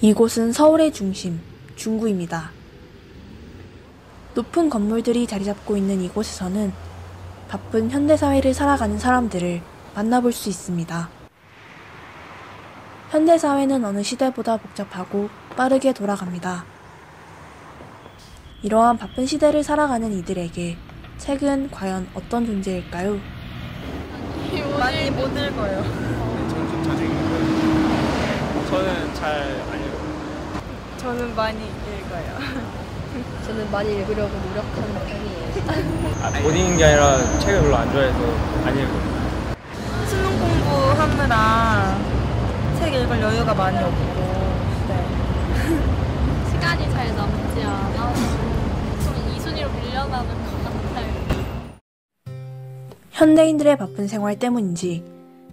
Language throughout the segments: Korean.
이곳은 서울의 중심, 중구입니다. 높은 건물들이 자리 잡고 있는 이곳에서는 바쁜 현대사회를 살아가는 사람들을 만나볼 수 있습니다. 현대사회는 어느 시대보다 복잡하고 빠르게 돌아갑니다. 이러한 바쁜 시대를 살아가는 이들에게 책은 과연 어떤 존재일까요? 많이 못 읽어요. 저는 좀 자주 읽는 거예요. 저는 잘 안 읽어요. 저는 많이 읽어요. 저는 많이 읽으려고 노력하는 편이에요. 못 읽는 게 아니라 책을 별로 안 좋아해서 안 읽어요. 수능 공부하느라 책 읽을 여유가 많이 없고, 네. 시간이 잘 남지 않아서 좀 이순위로 밀려나는 것 같아요. 현대인들의 바쁜 생활 때문인지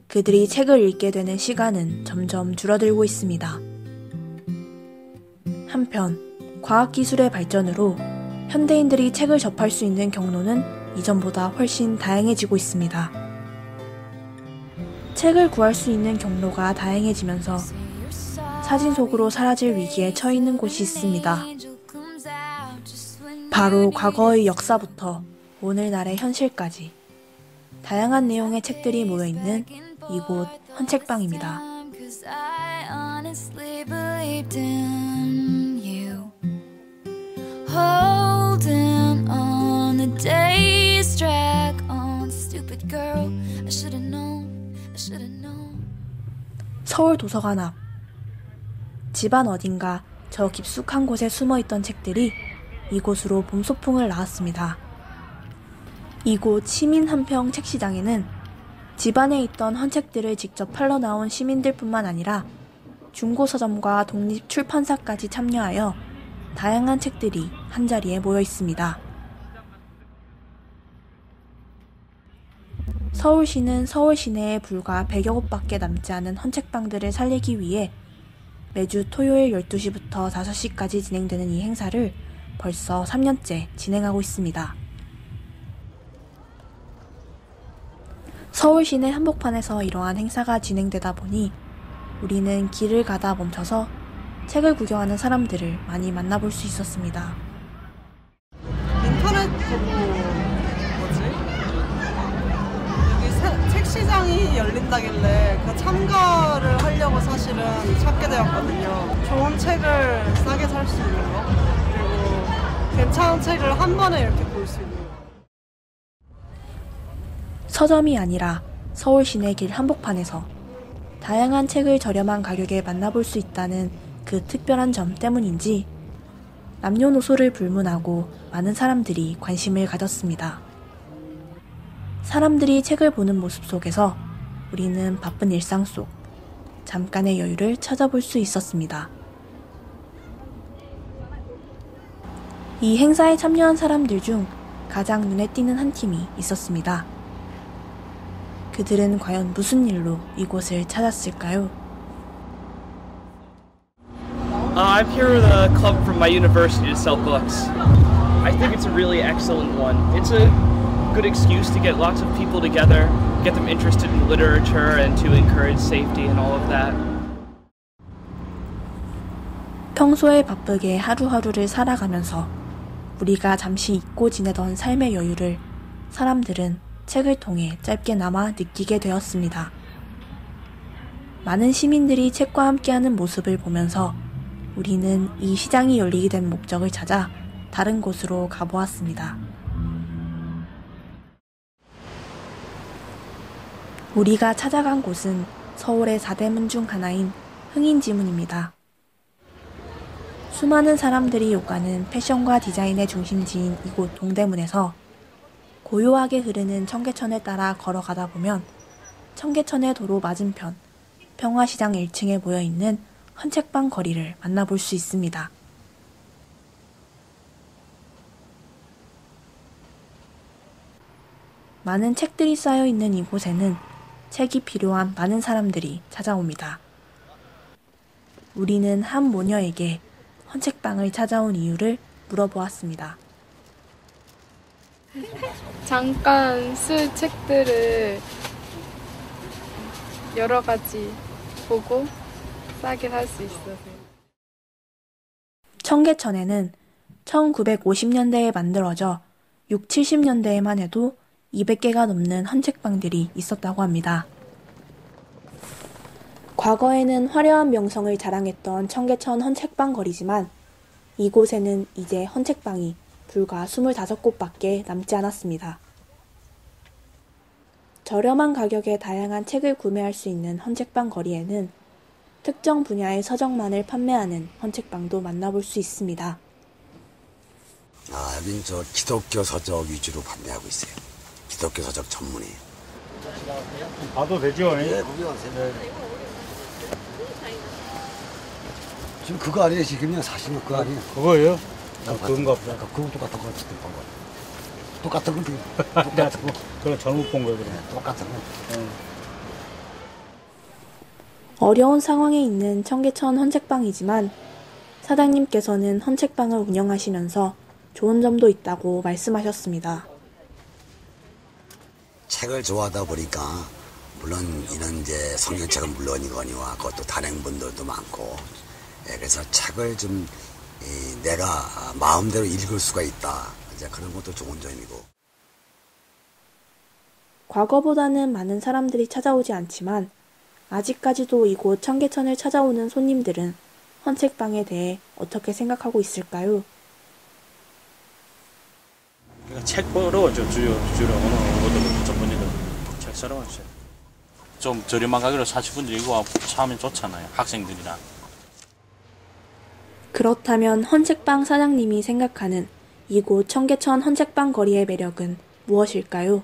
그들이 책을 읽게 되는 시간은 점점 줄어들고 있습니다. 한편 과학기술의 발전으로 현대인들이 책을 접할 수 있는 경로는 이전보다 훨씬 다양해지고 있습니다. 책을 구할 수 있는 경로가 다양해지면서 사진 속으로 사라질 위기에 처해 있는 곳이 있습니다. 바로 과거의 역사부터 오늘날의 현실까지 다양한 내용의 책들이 모여있는 이곳 헌책방입니다. 서울 도서관 앞. 집안 어딘가 저 깊숙한 곳에 숨어있던 책들이 이곳으로 봄소풍을 나왔습니다. 이곳 시민한평 책시장에는 집안에 있던 헌책들을 직접 팔러 나온 시민들뿐만 아니라 중고서점과 독립출판사까지 참여하여 다양한 책들이 한자리에 모여 있습니다. 서울시는 서울 시내에 불과 100여 곳밖에 남지 않은 헌책방들을 살리기 위해 매주 토요일 12시부터 5시까지 진행되는 이 행사를 벌써 3년째 진행하고 있습니다. 서울 시내 한복판에서 이러한 행사가 진행되다 보니 우리는 길을 가다 멈춰서 책을 구경하는 사람들을 많이 만나볼 수 있었습니다. 인터넷 보고 여기 책시장이 열린다길래 그 참가를 하려고 사실은 찾게 되었거든요. 좋은 책을 싸게 살 수 있는 거, 그리고 괜찮은 책을 한 번에 이렇게 볼 수 있는 거. 서점이 아니라 서울 시내 길 한복판에서 다양한 책을 저렴한 가격에 만나볼 수 있다는 그 특별한 점 때문인지 남녀노소를 불문하고 많은 사람들이 관심을 가졌습니다. 사람들이 책을 보는 모습 속에서 우리는 바쁜 일상 속 잠깐의 여유를 찾아볼 수 있었습니다. 이 행사에 참여한 사람들 중 가장 눈에 띄는 한 팀이 있었습니다. 그들은 과연 무슨 일로 이곳을 찾았을까요? I'm here with a club from my university to sell books. I think it's a really excellent one. It's a good excuse to get lots of people together, get them interested in literature and to encourage safety and all of that. 평소에 바쁘게 하루하루를 살아가면서 우리가 잠시 잊고 지내던 삶의 여유를 사람들은 책을 통해 짧게나마 느끼게 되었습니다. 많은 시민들이 책과 함께하는 모습을 보면서 우리는 이 시장이 열리게 된 목적을 찾아 다른 곳으로 가보았습니다. 우리가 찾아간 곳은 서울의 4대문 중 하나인 흥인지문입니다. 수많은 사람들이 오가는 패션과 디자인의 중심지인 이곳 동대문에서 고요하게 흐르는 청계천을 따라 걸어가다 보면 청계천의 도로 맞은편 평화시장 1층에 모여있는 헌책방 거리를 만나볼 수 있습니다. 많은 책들이 쌓여있는 이곳에는 책이 필요한 많은 사람들이 찾아옵니다. 우리는 한 모녀에게 헌책방을 찾아온 이유를 물어보았습니다. 잠깐 쓸 책들을 여러 가지 보고 싸게 살 수 있어서 청계천에는 1950년대에 만들어져 6, 70년대에만 해도 200개가 넘는 헌책방들이 있었다고 합니다. 과거에는 화려한 명성을 자랑했던 청계천 헌책방 거리지만 이곳에는 이제 헌책방이 불과 25곳밖에 남지 않았습니다. 저렴한 가격에 다양한 책을 구매할 수 있는 헌책방 거리에는 특정 분야의 서적만을 판매하는 헌책방도 만나볼 수 있습니다. 여긴 저 기독교 서적 위주로 판매하고 있어요. 기독교 서적 전문이에요. 봐도 되죠? 네, 거기 가세요. 네. 지금 그거 아니에요? 지금요? 사시는 그거 아니에요? 그거예요? 그건가 보다. 그거 똑같은 거 지금 본 거. 똑같은 거. 똑같은 거. 그래 잘못 본 거예요. 그래. 똑같은 거. 어려운 상황에 있는 청계천 헌책방이지만 사장님께서는 헌책방을 운영하시면서 좋은 점도 있다고 말씀하셨습니다. 책을 좋아하다 보니까 물론 이런 이제 성경책은 물론이거니와 그것도 단행본들도 많고, 그래서 책을 좀 내가 마음대로 읽을 수가 있다. 이제 그런 것도 좋은 점이고. 과거보다는 많은 사람들이 찾아오지 않지만 아직까지도 이곳 청계천을 찾아오는 손님들은 헌책방에 대해 어떻게 생각하고 있을까요? 책 보러 주로 오는 것도 전문의들 책 사러 왔어요. 좀 저렴한 가격으로 사실 분들이 이거 사면 좋잖아요. 학생들이나. 그렇다면 헌책방 사장님이 생각하는 이곳 청계천 헌책방 거리의 매력은 무엇일까요?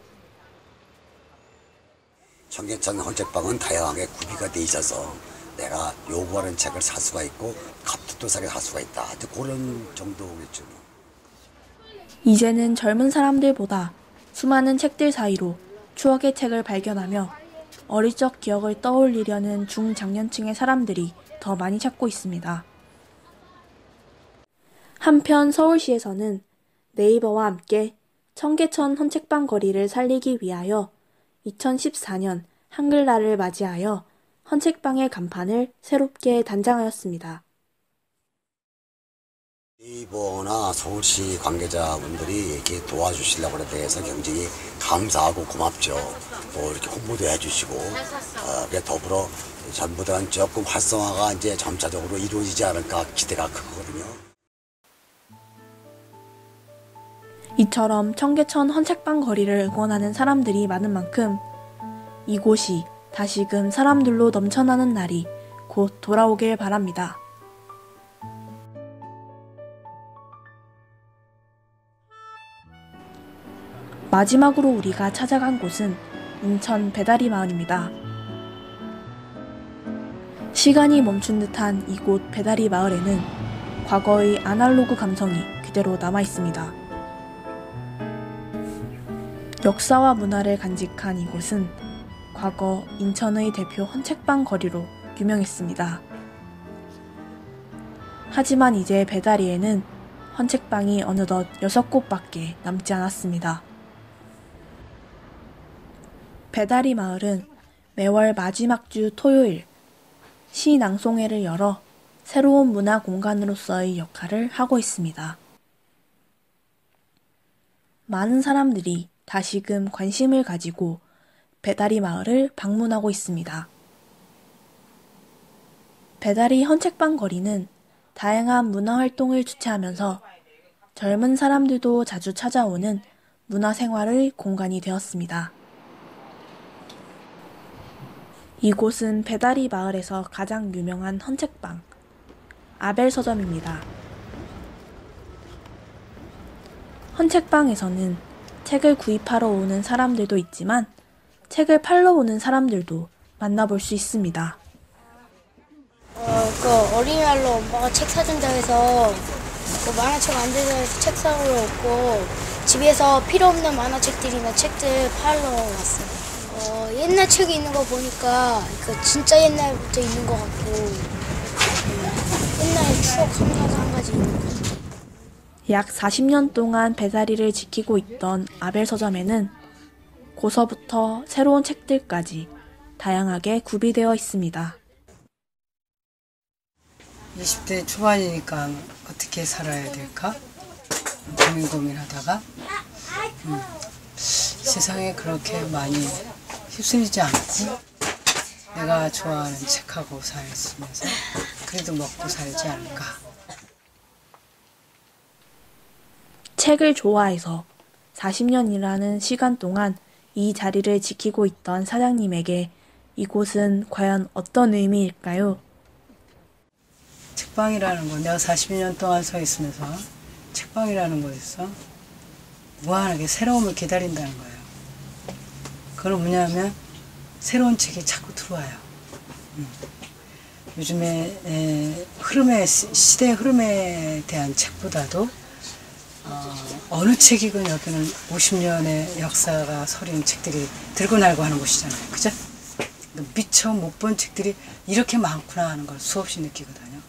청계천 헌책방은 다양하게 구비가 돼 있어서 내가 요구하는 책을 살 수가 있고 값도 싸게 살 수가 있다. 그런 정도겠죠. 이제는 젊은 사람들보다 수많은 책들 사이로 추억의 책을 발견하며 어릴 적 기억을 떠올리려는 중장년층의 사람들이 더 많이 찾고 있습니다. 한편 서울시에서는 네이버와 함께 청계천 헌책방 거리를 살리기 위하여 2014년 한글날을 맞이하여 헌책방의 간판을 새롭게 단장하였습니다. 네이버나 서울시 관계자분들이 이렇게 도와주시려고 해서 굉장히 감사하고 고맙죠. 또 이렇게 홍보도 해주시고, 더불어 전보다는 조금 활성화가 이제 점차적으로 이루어지지 않을까 기대가 크거든요. 이처럼 청계천 헌책방 거리를 응원하는 사람들이 많은 만큼 이곳이 다시금 사람들로 넘쳐나는 날이 곧 돌아오길 바랍니다. 마지막으로 우리가 찾아간 곳은 인천 배다리 마을입니다. 시간이 멈춘 듯한 이곳 배다리 마을에는 과거의 아날로그 감성이 그대로 남아 있습니다. 역사와 문화를 간직한 이곳은 과거 인천의 대표 헌책방 거리로 유명했습니다. 하지만 이제 배다리에는 헌책방이 어느덧 6곳밖에 남지 않았습니다. 배다리 마을은 매월 마지막 주 토요일 시 낭송회를 열어 새로운 문화 공간으로서의 역할을 하고 있습니다. 많은 사람들이 다시금 관심을 가지고 배다리 마을을 방문하고 있습니다. 배다리 헌책방 거리는 다양한 문화활동을 주최하면서 젊은 사람들도 자주 찾아오는 문화생활의 공간이 되었습니다. 이곳은 배다리 마을에서 가장 유명한 헌책방, 아벨 서점입니다. 헌책방에서는 책을 구입하러 오는 사람들도 있지만 책을 팔러 오는 사람들도 만나볼 수 있습니다. 어린이날로 엄마가 책 사준다 해서 만화책 안 된다 해서 책 사러 왔고 집에서 필요 없는 만화책들이나 책들 팔러 왔어요. 옛날 책이 있는 거 보니까 진짜 옛날부터 있는 것 같고 옛날 추억 한 가지 있는 것 같아요. 약 40년 동안 배다리를 지키고 있던 아벨 서점에는 고서부터 새로운 책들까지 다양하게 구비되어 있습니다. 20대 초반이니까 어떻게 살아야 될까? 고민하다가 세상에 그렇게 많이 휩쓸리지 않고 내가 좋아하는 책하고 살면서 그래도 먹고 살지 않을까. 책을 좋아해서 40년이라는 시간 동안 이 자리를 지키고 있던 사장님에게 이곳은 과연 어떤 의미일까요? 책방이라는 거, 내가 40년 동안 서 있으면서 책방이라는 거에서 무한하게 새로움을 기다린다는 거예요. 그건 뭐냐면 새로운 책이 자꾸 들어와요. 요즘에 시대의 흐름에 대한 책보다도 어느 책이건 여기는 50년의 역사가 서린 책들이 들고 날고 하는 곳이잖아요. 그죠? 미처 못 본 책들이 이렇게 많구나 하는 걸 수없이 느끼거든요.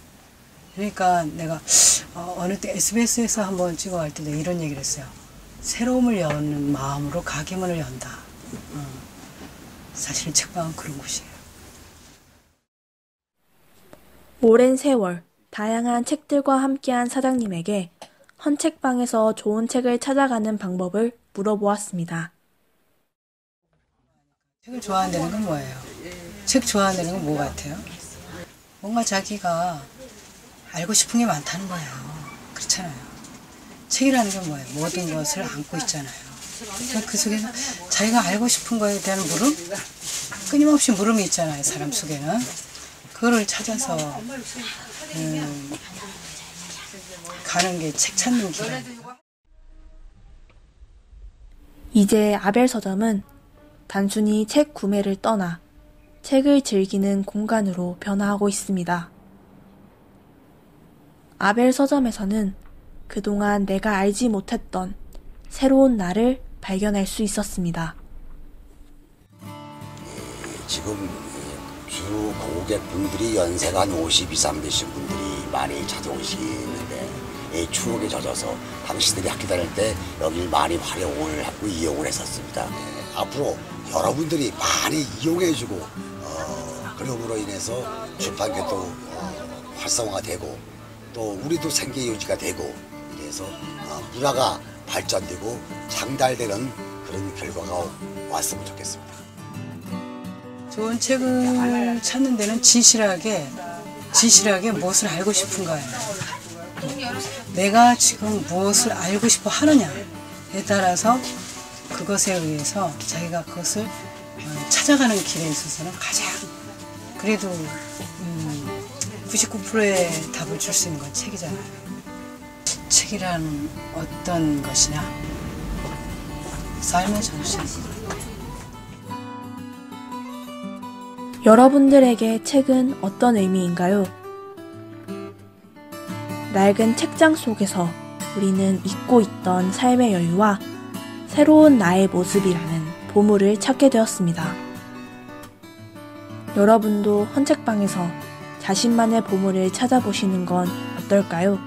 그러니까 내가 어느 때 SBS에서 한번 찍어갈 때 이런 얘기를 했어요. 새로움을 여는 마음으로 가게문을 연다. 사실은 책방은 그런 곳이에요. 오랜 세월 다양한 책들과 함께한 사장님에게 헌책방에서 좋은 책을 찾아가는 방법을 물어보았습니다. 책을 좋아한다는 건 뭐예요? 책 좋아한다는 건 뭐 같아요? 뭔가 자기가 알고 싶은 게 많다는 거예요. 그렇잖아요. 책이라는 게 뭐예요? 모든 것을 안고 있잖아요. 그 속에서 자기가 알고 싶은 거에 대한 물음? 끊임없이 물음이 있잖아요. 사람 속에는. 그거를 찾아서 가는 게 책 찾는 길이에요. 이제 아벨 서점은 단순히 책 구매를 떠나 책을 즐기는 공간으로 변화하고 있습니다. 아벨 서점에서는 그동안 내가 알지 못했던 새로운 나를 발견할 수 있었습니다. 지금 주 고객분들이 연세가 한 50 이상 되신 분들이 많이 찾아오시는데 추억에 젖어서 당신들이 학교 다닐 때 여기를 많이 활용을 하고 이용을 했었습니다. 앞으로 여러분들이 많이 이용해주고 그럼으로 인해서 출판계도 활성화되고 또 우리도 생계 유지가 되고 이래서 문화가 발전되고 장달되는 그런 결과가 왔으면 좋겠습니다. 좋은 책을 찾는 데는 진실하게 무엇을 알고 싶은가예요. 내가 지금 무엇을 알고 싶어 하느냐에 따라서 그것에 의해서 자기가 그것을 찾아가는 길에 있어서는 가장 그래도 99%의 답을 줄 수 있는 건 책이잖아요. 책이란 어떤 것이냐? 삶의 정신입니다. 여러분들에게 책은 어떤 의미인가요? 낡은 책장 속에서 우리는 잊고 있던 삶의 여유와 새로운 나의 모습이라는 보물을 찾게 되었습니다. 여러분도 헌책방에서 자신만의 보물을 찾아보시는 건 어떨까요?